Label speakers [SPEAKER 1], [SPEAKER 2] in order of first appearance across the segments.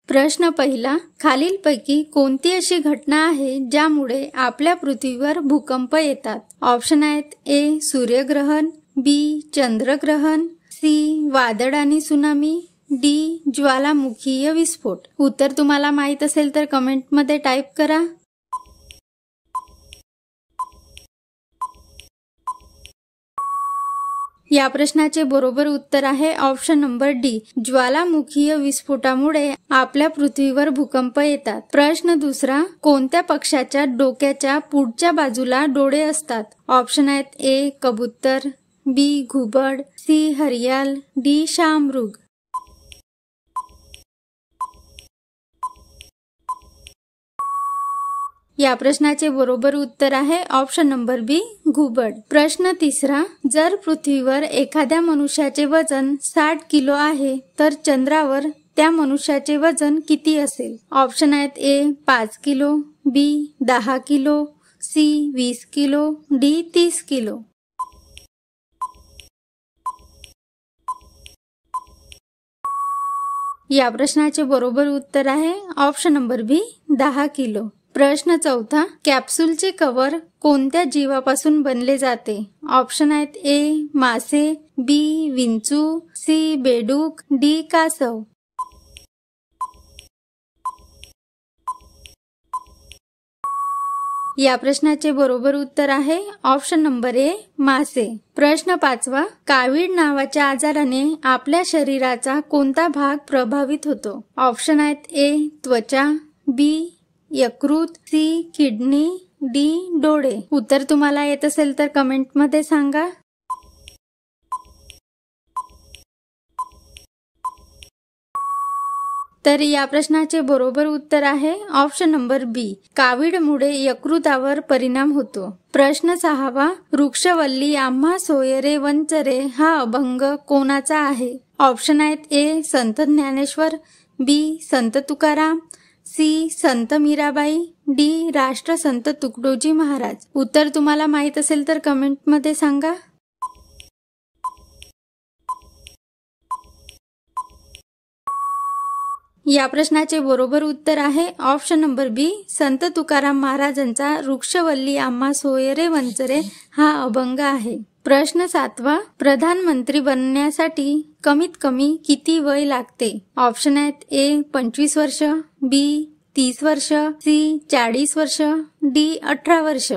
[SPEAKER 1] प्रश्न पहिला, खालीलपैकी कोणती अशी घटना आहे ज्यामुळे आपल्या पृथ्वीवर भूकंप येतात? ऑप्शन आहेत ए सूर्यग्रहण, बी चंद्रग्रहण, सी वादळ आणि सुनामी, डी ज्वालामुखीय विस्फोट. उत्तर तुम्हाला माहित असेल तर कमेंटमध्ये टाईप करा. या प्रश्नाचे बरोबर उत्तर आहे ऑप्शन नंबर डी, ज्वालामुखीय विस्फोटामुळे आपल्या पृथ्वीवर भूकंप येतात. प्रश्न दुसरा, कोणत्या पक्ष्याच्या डोक्याच्या पुढच्या बाजूला डोळे असतात? ऑप्शन आहेत ए कबूतर, बी घुबड, सी हरियाल, डी शाहमृग. या प्रश्नाचे बरोबर उत्तर आहे ऑप्शन नंबर बी घुबड. प्रश्न तिसरा, जर पृथ्वीवर एखाद्या मनुष्याचे वजन 60 किलो आहे तर चंद्रावर त्या मनुष्याचे वजन किती असेल? ऑप्शन आहेत A 5 kilo, B 10 kilo, C 20 kilo, D 30 kilo. या प्रश्नाचे बरोबर उत्तर आहे ऑप्शन नंबर बी 10 किलो. प्रश्न चौथा, कॅप्सूलचे कव्हर कोणत्या जीवापासून बनले जाते? ऑप्शन आहेत ए मासे, बी विंचू, सी बेडूक, डी कासव. या प्रश्नाचे बरोबर उत्तर आहे ऑप्शन नंबर ए मासे. प्रश्न पाचवा, कावीळ नावाच्या आजाराने आपल्या शरीराचा कोणता भाग प्रभावित होतो? ऑप्शन आहेत ए त्वचा, बी यकृत, सी किडनी, डी डोळे. उत्तर तुम्हाला येत असेल तर कमेंटमध्ये सांगा. तर या प्रश्नाचे बरोबर उत्तर आहे ऑप्शन नंबर बी, कावीळमुळे यकृतावर परिणाम होतो. प्रश्न सहावा, वृक्षवल्ली आम्हा सोयरे वंचरे हा अभंग कोणाचा आहे? ऑप्शन आहेत ए संत ज्ञानेश्वर, बी संत तुकाराम, सी संत मीराबाई, डी राष्ट्रसंत तुकडोजी महाराज. उत्तर तुम्हाला माहित असेल तर कमेंटमध्ये सांगा. या प्रश्नाचे बरोबर उत्तर आहे ऑप्शन नंबर बी, संत तुकाराम महाराजांचा वृक्षवल्ली आम्हा सोयरे वंचरे हा अभंग आहे. प्रश्न सातवा, प्रधानमंत्री बनण्यासाठी कमीत कमी किती वय लागते? ऑप्शन आहेत ए 25 वर्ष, बी 30 वर्ष, सी 40 वर्ष, डी 18 वर्ष.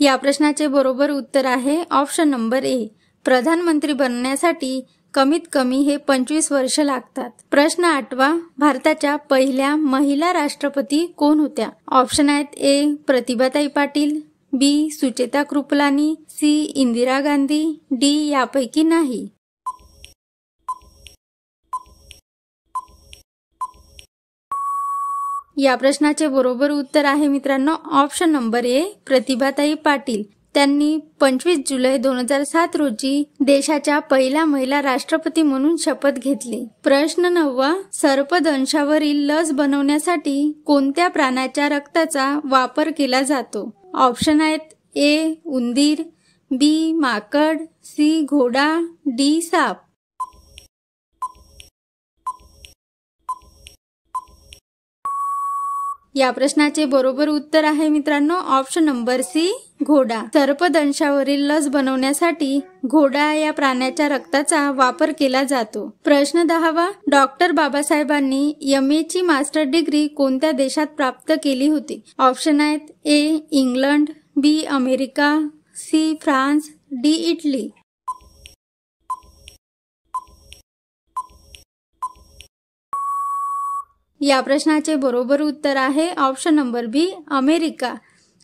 [SPEAKER 1] या प्रश्नाचे बरोबर उत्तर आहे ऑप्शन नंबर ए, प्रधानमंत्री बनण्यासाठी कमीत कमी हे 25 वर्ष लागतात. प्रश्न आठवा, भारताच्या पहिल्या महिला राष्ट्रपती कोण होत्या? ऑप्शन आहेत ए प्रतिभाताई पाटील, बी सुचेता कृपलानी, सी इंदिरा गांधी, डी यापैकी नाही. या प्रश्नाचे बरोबर उत्तर आहे मित्रांनो ऑप्शन नंबर ए, प्रतिभाताई पाटील. त्यांनी 25 जुलै 2007 रोजी देशाच्या पहिल्या महिला राष्ट्रपती म्हणून शपथ घेतली. प्रश्न नववा, सर्पदंशावरील लस बनवण्यासाठी कोणत्या प्राण्याच्या रक्ताचा वापर केला जातो? ऑप्शन आहेत ए उंदीर, बी माकड, सी घोडा, डी साप. या प्रश्नाचे बरोबर उत्तर आहे मित्रांनो ऑप्शन नंबर सी घोडा. सर्पदंशावरील लस बनवण्यासाठी घोडा या प्राण्याच्या रक्ताचा वापर केला जातो. प्रश्न 10वा, डॉक्टर बाबासाहेबांनी MA ची मास्टर डिग्री कोणत्या देशात प्राप्त केली होती? ऑप्शन आहेत A England, B America, C France, D Italy. या प्रश्नाचे बरोबर उत्तर आहे option number B America.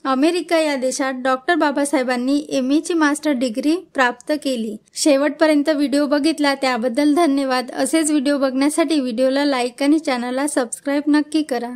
[SPEAKER 1] America या देशात डॉक्टर बाबासाहेबांनी MA ची मास्टर डिग्री प्राप्त केली. शेवटपर्यंत व्हिडिओ बघितला त्याबद्दल धन्यवाद. असेच व्हिडिओ बघण्यासाठी व्हिडिओला लाईक आणि चॅनलला सबस्क्राईब नक्की करा.